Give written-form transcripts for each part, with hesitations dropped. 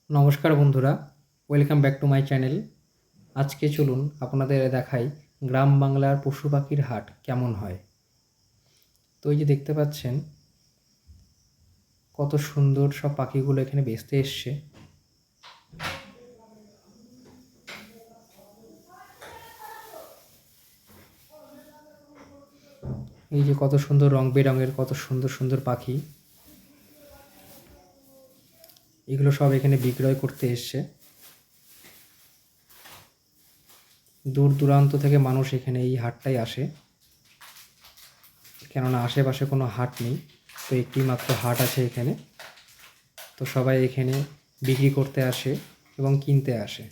নমস্কার বন্ধুরা, welcome back to my channel. আজকে চলুন আপনাদের দেখাই গ্রাম বাংলার পশু পাখির হাট কেমন হয়। তো এই যে দেখতে পাচ্ছেন কত সুন্দর সব পাখিগুলো এখানে বেচতে এসছে। এই যে কত সুন্দর রং বেরঙের কত সুন্দর সুন্দর পাখি, এগুলো সব এখানে বিক্রয় করতে এসছে। দূর দূরান্ত থেকে মানুষ এখানে এই হাটটায় আসে, কেননা আশেপাশে কোনো হাট নেই, তো একটি মাত্র হাট আছে এখানে। তো সবাই এখানে বিক্রি করতে আসে এবং কিনতে আসে।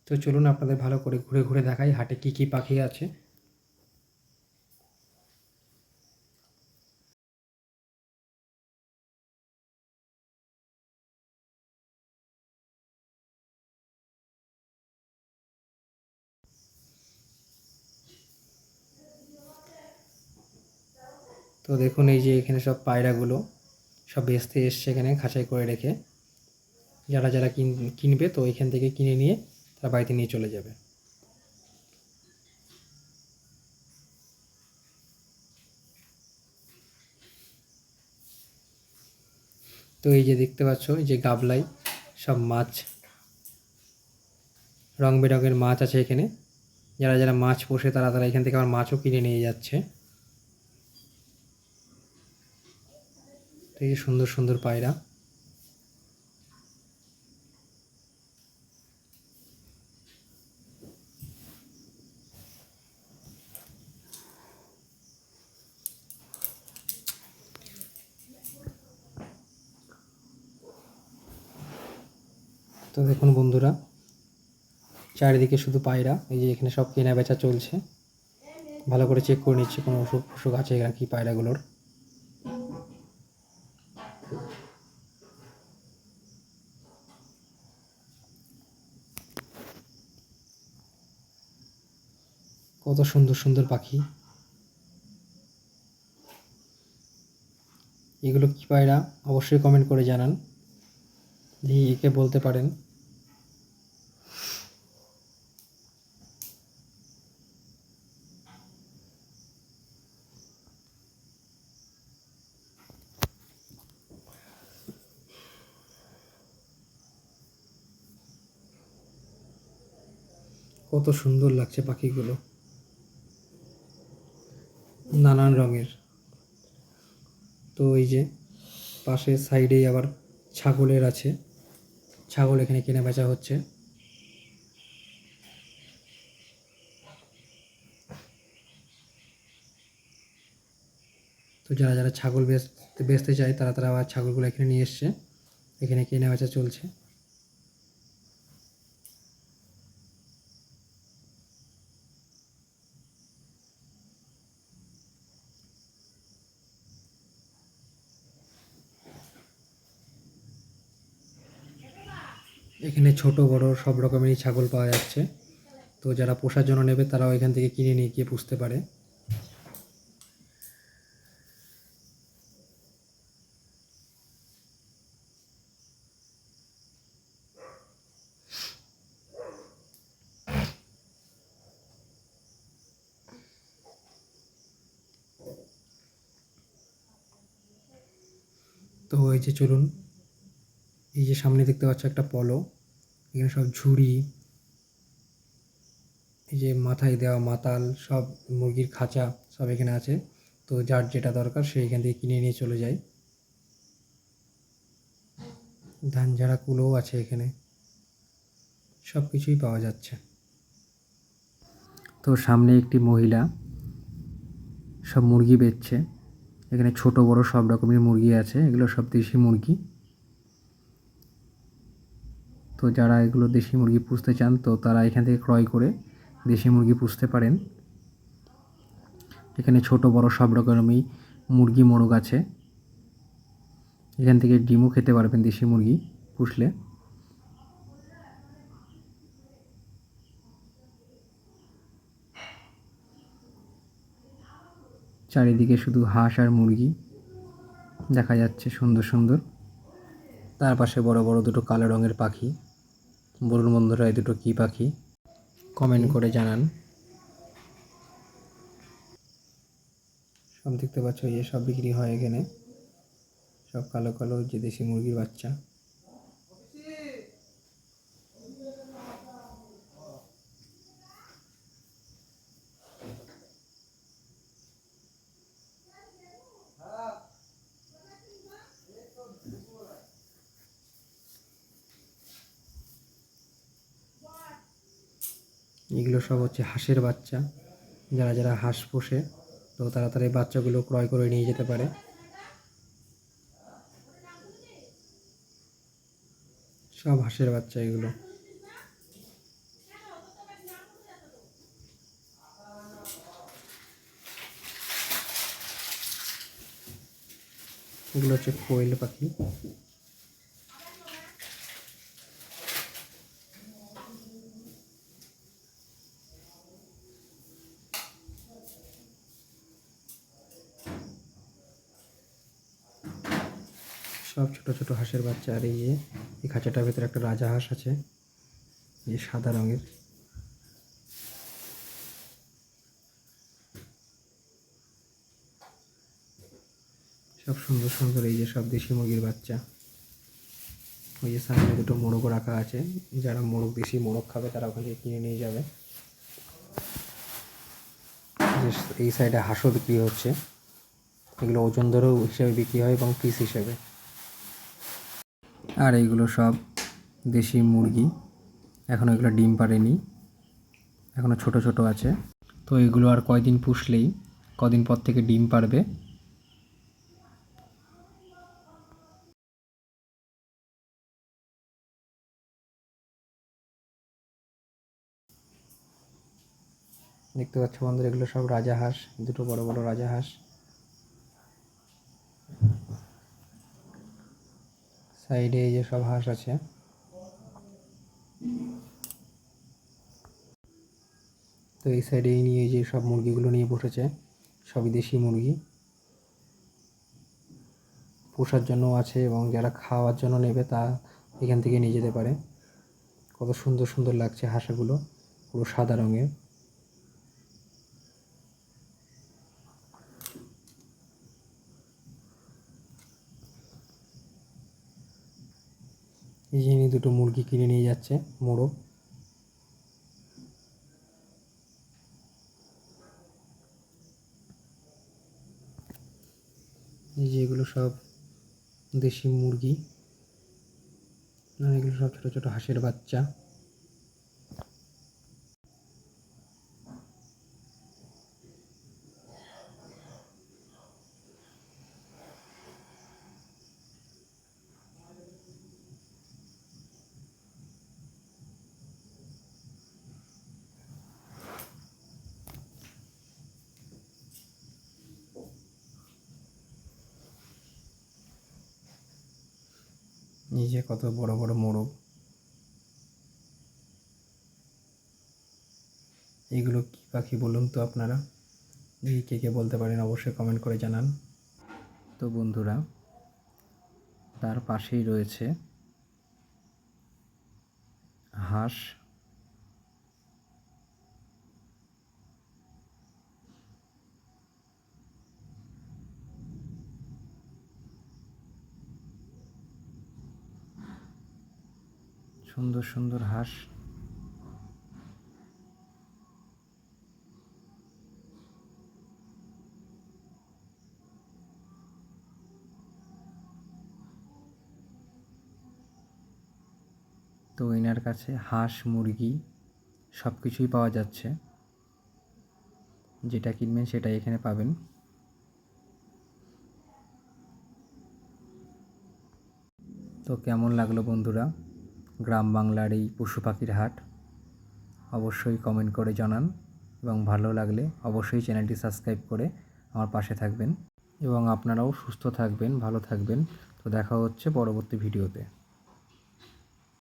তো চলুন আপনাদের ভালো করে ঘুরে ঘুরে দেখাই হাটে কী কী পাখি আছে। তো দেখুন এই যে এখানে সব পায়রাগুলো সব বেচতে এসছে এখানে খাঁচাই করে রেখে। যারা যারা কিনবে তো এখান থেকে কিনে নিয়ে তারা বাড়িতে নিয়ে চলে যাবে। তো এই যে দেখতে পাচ্ছ এই যে গাবলায় সব মাছ, রং বেরঙের মাছ আছে এখানে। যারা যারা মাছ পোষে তারা তারা এখান থেকে আবার মাছও কিনে নিয়ে যাচ্ছে। তো এই যে সুন্দর সুন্দর পায়রা। তো দেখুন বন্ধুরা, চারিদিকে শুধু পায়রা। এই যে এখানে সব কেনা বেচা চলছে। ভালো করে চেক করে নিচ্ছে কোনো অসুখ ফসুখ আছে নাকি পায়রাগুলোর। কত সুন্দর সুন্দর পাখি। এগুলো কী পায়রা অবশ্যই কমেন্ট করে জানান, যদি একে বলতে পারেন। কত সুন্দর লাগছে পাখিগুলো, নানান রঙের। তো এই যে পাশের সাইডেই আবার ছাগলের আছে, ছাগল এখানে কেনা বেচা হচ্ছে। তো যারা যারা ছাগল বেচতে চায় তারা তারা আবার ছাগলগুলো এখানে নিয়ে এসছে, এখানে কেনা বেচা চলছে। এখানে ছোট বড় সব রকমেরই ছাগল পাওয়া যাচ্ছে। তো যারা পোষার জন্য নেবে তারাও এখান থেকে কিনে নিয়ে গিয়ে পুষতে পারে। তো এই যে চলুন, এই যে সামনে দেখতে পাচ্ছ একটা পলো, এখানে সব ঝুড়ি, এই যে মাথায় দেওয়া মাতাল, সব মুরগির খাঁচা সব এখানে আছে। তো যার যেটা দরকার সে এখান থেকে কিনে নিয়ে চলে যায়। ধান ঝাড়া কুলোও আছে এখানে, সব কিছুই পাওয়া যাচ্ছে। তো সামনে একটি মহিলা সব মুরগি বেচছে। এখানে ছোট বড় সব রকমের মুরগি আছে, এগুলো সব দেশি মুরগি। তো যারা এগুলো দেশি মুরগি পুষতে চান তো তারা এখান থেকে ক্রয় করে দেশি মুরগি পুষতে পারেন। এখানে ছোট বড় সব রকমেরই মুরগি মোরগ আছে, এখান থেকে ডিমও খেতে পারবেন দেশি মুরগি পুষলে। চারিদিকে শুধু হাঁস আর মুরগি দেখা যাচ্ছে সুন্দর সুন্দর। তার পাশে বড় বড় দুটো কালো রঙের পাখি। বলুন বন্ধুরা, এই দুটো কী পাখি? কমেন্ট করে জানান। সব দেখতে পাচ্ছ, এই সব বিক্রি হয় এখানে। সব কালো কালো যে দেশি মুরগির বাচ্চা। এগুলো সব হচ্ছে হাঁসের বাচ্চা। যারা যারা হাঁস পোষে তো তারা তারা এই বাচ্চাগুলো ক্রয় করে নিয়ে যেতে পারে। সব হাঁসের বাচ্চা এগুলো। এগুলো হচ্ছে কোয়েল পাখি। সব ছোট ছোট হাঁসের বাচ্চা। আর এই খাঁচাটার ভিতরে একটা রাজা হাঁস আছে, এই সাদা রঙের। সব সুন্দর সুন্দর এই যে সব দেশি মুরগির বাচ্চা। ওই যে সামনে দুটো মোরগও রাখা আছে। যারা দেশি মোরগ খাবে তারা ওখান থেকে কিনে নিয়ে যাবে। এই সাইডে হাঁসও বিক্রি হচ্ছে। এগুলো ওজন ধরেও হিসেবে বিক্রি হয় এবং পিস হিসেবে। আর এইগুলো সব দেশি মুরগি। এখনও এগুলো ডিম পাড়েনি, এখনও ছোট ছোট আছে। তো এগুলো আর কয়দিন পুষলেই কদিন পর থেকে ডিম পাড়বে। দেখতে পাচ্ছ বন্ধুরা, এগুলো সব রাজা হাঁস, দুটো বড় বড় রাজা হাঁস। সাইডে এই যে সব হাঁস আছে। তো এই সাইডে নিয়ে যে সব মুরগিগুলো নিয়ে বসেছে, সবই দেশি মুরগি। পোষার জন্য আছে এবং যারা খাওয়ার জন্য নেবে তা এখান থেকে নিয়ে যেতে পারে। কত সুন্দর সুন্দর লাগছে হাঁসগুলো, পুরো সাদা রঙের। এই যে দুটো মুরগি কিনে নিয়ে যাচ্ছে মোরগ। এই যে এগুলো সব দেশি মুরগি, আর এগুলো সব ছোটো ছোটো হাঁসের বাচ্চা। এই যে কত বড় বড় মোরগ। এগুলো কী পাখি বলুন তো আপনারা? এই কে কে বলতে পারেন অবশ্যই কমেন্ট করে জানান। তো বন্ধুরা, তার পাশেই রয়েছে হাঁস। সুন্দর সুন্দর হাঁস। তো এনার কাছে হাঁস, মুরগি সব কিছুই পাওয়া যাচ্ছে। যেটা কিনবেন সেটাই এখানে পাবেন। তো কেমন লাগলো বন্ধুরা গ্রাম বাংলার এই পশু পাখির হাট? অবশ্যই কমেন্ট করে জানান এবং ভালো লাগলে অবশ্যই চ্যানেলটি সাবস্ক্রাইব করে আমার পাশে থাকবেন এবং আপনারাও সুস্থ থাকবেন, ভালো থাকবেন। তো দেখা হচ্ছে পরবর্তী ভিডিওতে।